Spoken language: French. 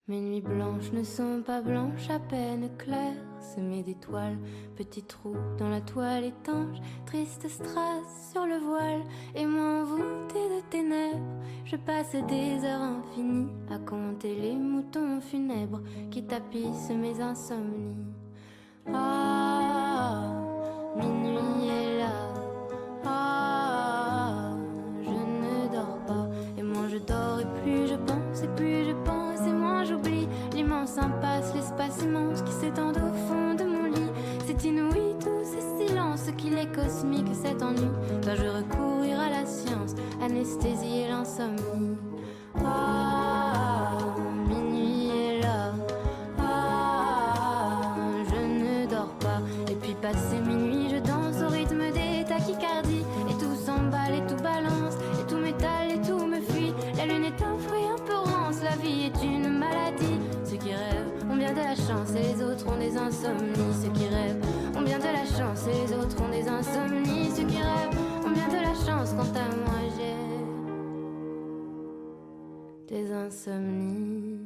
Mes nuits blanches ne sont pas blanches, à peine claires, semées d'étoiles, petits trous dans la toile étanche, triste strass sur le voile, et moi envoûtée de ténèbres, je passe des heures infinies à compter les moutons funèbres qui tapissent mes insomnies. Ah, minuit est là, ah, je ne dors pas, et moins je dors et plus je pense, et plus je pense et moins j'oublie l'immense impasse, l'espace immense qui s'étend au fond de mon lit. C'est inouï tous ces silences, qu'il est cosmique cet ennui. Dois-je recourir à la science, anesthésier l'insomnie? Ah, minuit est là, ah, je ne dors pas. Et puis passé minuit, je danse au rythme des tachycardies, et tout s'emballe et tout balance, et tout m'étale et tout me fuit. La lune est un fruit un peu rance, la vie est une maladie. Ceux qui rêvent ont bien de la chance et les autres ont des insomnies. Ceux qui rêvent ont bien de la chance et les autres ont des insomnies. Ceux qui rêvent ont bien de la chance, quant à moi j'ai des insomnies.